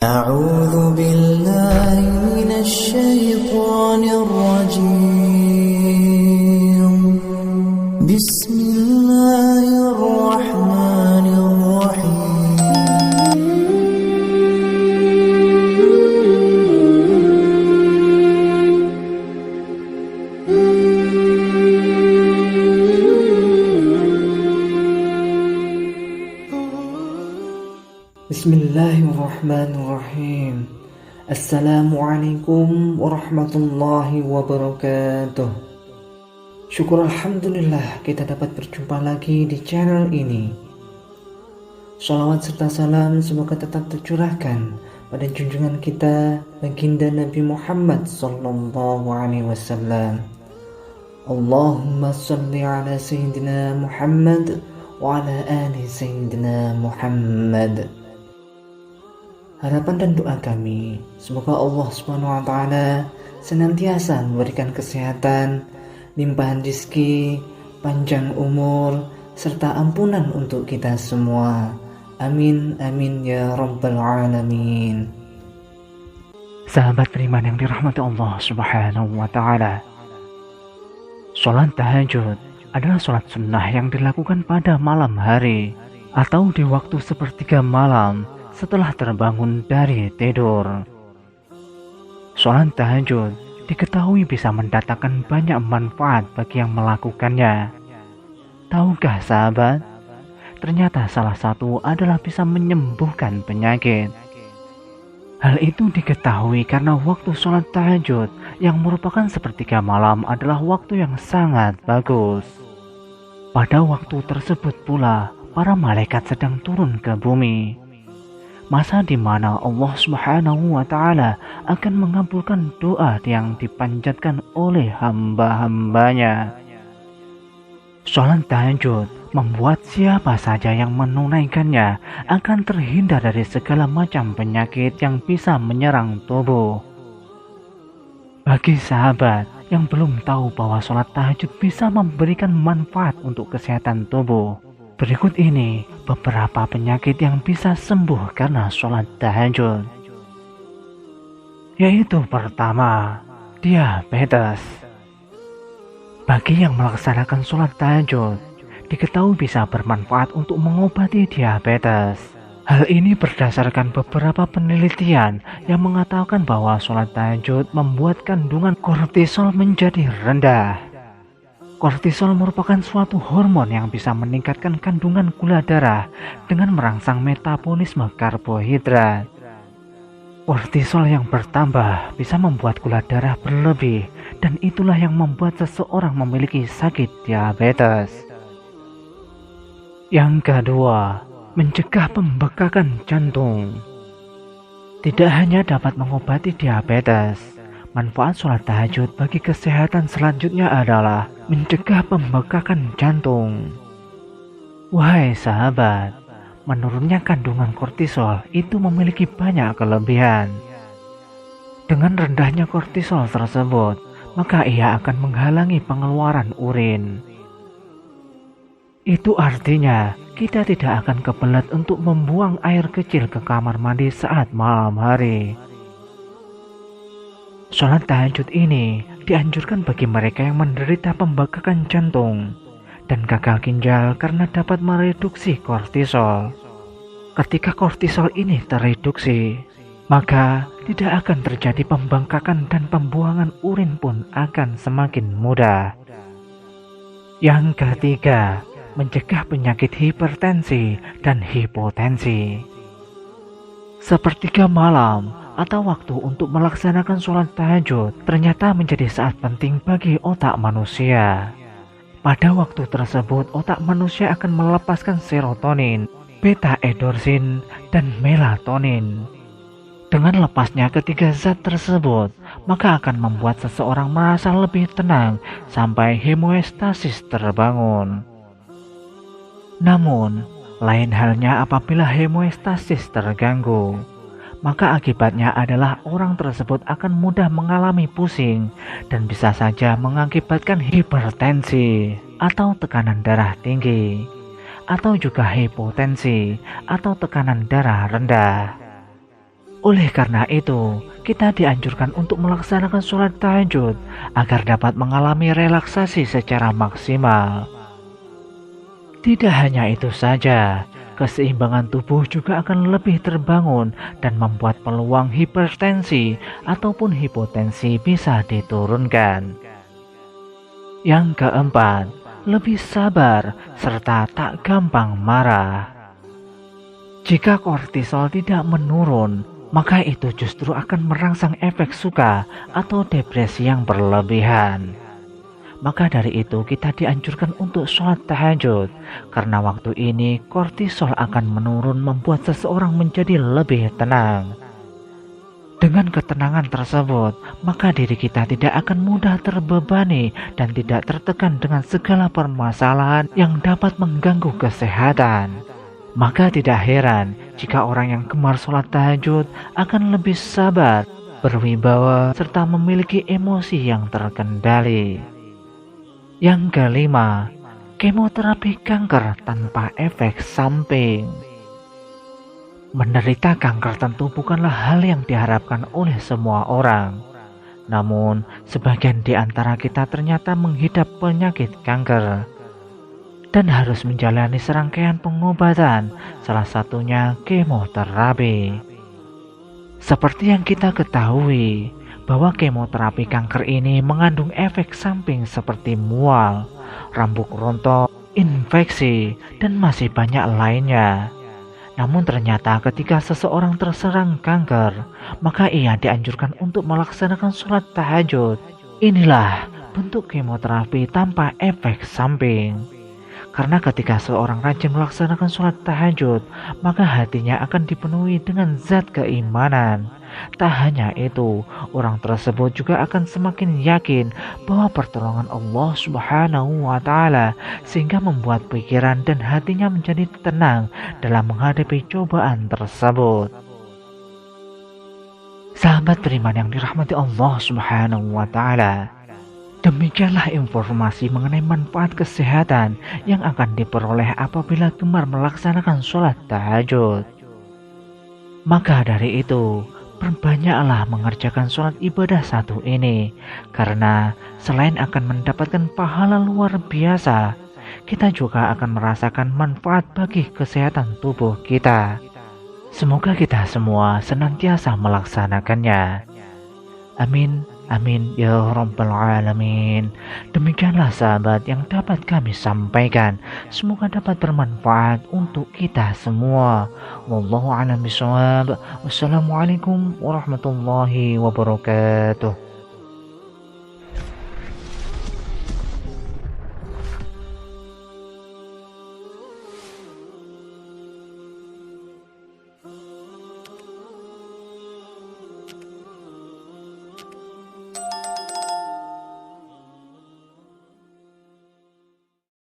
أعوذ بالله من الشيطان الرجيم بسم الله الرحمن الرحيم Bismillahirrahmanirrahim. Assalamualaikum warahmatullahi wabarakatuh. Syukur alhamdulillah kita dapat berjumpa lagi di channel ini. Shalawat serta salam semoga tetap tercurahkan pada junjungan kita baginda Nabi Muhammad sallallahu alaihi wasallam. Allahumma shalli ala sayyidina Muhammad wa ala ali sayyidina Muhammad. Harapan dan doa kami, semoga Allah Subhanahu wa Ta'ala senantiasa memberikan kesehatan, limpahan rezeki, panjang umur, serta ampunan untuk kita semua. Amin, amin ya rabbal alamin. Sahabat beriman yang dirahmati Allah Subhanahu wa Ta'ala, sholat tahajud adalah sholat sunnah yang dilakukan pada malam hari atau di waktu sepertiga malam setelah terbangun dari tidur. Sholat tahajud diketahui bisa mendatangkan banyak manfaat bagi yang melakukannya. Tahukah sahabat, ternyata salah satu adalah bisa menyembuhkan penyakit. Hal itu diketahui karena waktu sholat tahajud yang merupakan sepertiga malam adalah waktu yang sangat bagus. Pada waktu tersebut pula, para malaikat sedang turun ke bumi. Masa di mana Allah Subhanahu wa Ta'ala akan mengabulkan doa yang dipanjatkan oleh hamba-hambanya. Sholat tahajud membuat siapa saja yang menunaikannya akan terhindar dari segala macam penyakit yang bisa menyerang tubuh. Bagi sahabat yang belum tahu bahwa sholat tahajud bisa memberikan manfaat untuk kesehatan tubuh, berikut ini beberapa penyakit yang bisa sembuh karena sholat tahajud. Yaitu pertama, diabetes. Bagi yang melaksanakan sholat tahajud, diketahui bisa bermanfaat untuk mengobati diabetes. Hal ini berdasarkan beberapa penelitian yang mengatakan bahwa sholat tahajud membuat kandungan kortisol menjadi rendah. Kortisol merupakan suatu hormon yang bisa meningkatkan kandungan gula darah dengan merangsang metabolisme karbohidrat. Kortisol yang bertambah bisa membuat gula darah berlebih, dan itulah yang membuat seseorang memiliki sakit diabetes. Yang kedua, mencegah pembekakan jantung. Tidak hanya dapat mengobati diabetes, manfaat sholat tahajud bagi kesehatan selanjutnya adalah mencegah pembekakan jantung. Wahai sahabat, menurunnya kandungan kortisol itu memiliki banyak kelebihan. Dengan rendahnya kortisol tersebut, maka ia akan menghalangi pengeluaran urin. Itu artinya kita tidak akan kebelet untuk membuang air kecil ke kamar mandi saat malam hari. Sholat tahajud ini dianjurkan bagi mereka yang menderita pembekakan jantung dan gagal ginjal karena dapat mereduksi kortisol. Ketika kortisol ini tereduksi, maka tidak akan terjadi pembengkakan dan pembuangan urin pun akan semakin mudah. Yang ketiga, mencegah penyakit hipertensi dan hipotensi. Sepertiga malam atau waktu untuk melaksanakan sholat tahajud ternyata menjadi saat penting bagi otak manusia. Pada waktu tersebut, otak manusia akan melepaskan serotonin, beta-endorfin, dan melatonin. Dengan lepasnya ketiga zat tersebut, maka akan membuat seseorang merasa lebih tenang sampai homeostasis terbangun. Namun, lain halnya apabila homeostasis terganggu, maka akibatnya adalah orang tersebut akan mudah mengalami pusing dan bisa saja mengakibatkan hipertensi atau tekanan darah tinggi, atau juga hipotensi atau tekanan darah rendah. Oleh karena itu, kita dianjurkan untuk melaksanakan sholat tahajud agar dapat mengalami relaksasi secara maksimal. Tidak hanya itu saja, keseimbangan tubuh juga akan lebih terbangun dan membuat peluang hipertensi ataupun hipotensi bisa diturunkan. Yang keempat, lebih sabar serta tak gampang marah. Jika kortisol tidak menurun, maka itu justru akan merangsang efek suka atau depresi yang berlebihan. Maka dari itu kita dianjurkan untuk sholat tahajud, karena waktu ini kortisol akan menurun membuat seseorang menjadi lebih tenang. Dengan ketenangan tersebut, maka diri kita tidak akan mudah terbebani dan tidak tertekan dengan segala permasalahan yang dapat mengganggu kesehatan. Maka tidak heran jika orang yang gemar sholat tahajud akan lebih sabar, berwibawa, serta memiliki emosi yang terkendali. Yang kelima, kemoterapi kanker tanpa efek samping. Menderita kanker tentu bukanlah hal yang diharapkan oleh semua orang. Namun, sebagian di antara kita ternyata menghidap penyakit kanker dan harus menjalani serangkaian pengobatan, salah satunya kemoterapi. Seperti yang kita ketahui, bahwa kemoterapi kanker ini mengandung efek samping seperti mual, rambut rontok, infeksi, dan masih banyak lainnya. Namun ternyata ketika seseorang terserang kanker, maka ia dianjurkan untuk melaksanakan sholat tahajud. Inilah bentuk kemoterapi tanpa efek samping. Karena ketika seorang rajin melaksanakan sholat tahajud, maka hatinya akan dipenuhi dengan zat keimanan. Tak hanya itu, orang tersebut juga akan semakin yakin bahwa pertolongan Allah Subhanahu wa Ta'ala, sehingga membuat pikiran dan hatinya menjadi tenang dalam menghadapi cobaan tersebut. Sahabat beriman yang dirahmati Allah Subhanahu wa Ta'ala, demikianlah informasi mengenai manfaat kesehatan yang akan diperoleh apabila gemar melaksanakan sholat tahajud. Maka dari itu, perbanyaklah mengerjakan sholat ibadah satu ini, karena selain akan mendapatkan pahala luar biasa, kita juga akan merasakan manfaat bagi kesehatan tubuh kita. Semoga kita semua senantiasa melaksanakannya. Amin. Amin ya rabbal alamin. Demikianlah sahabat yang dapat kami sampaikan. Semoga dapat bermanfaat untuk kita semua. Wallahu a'lam bishawab. Wassalamualaikum warahmatullahi wabarakatuh.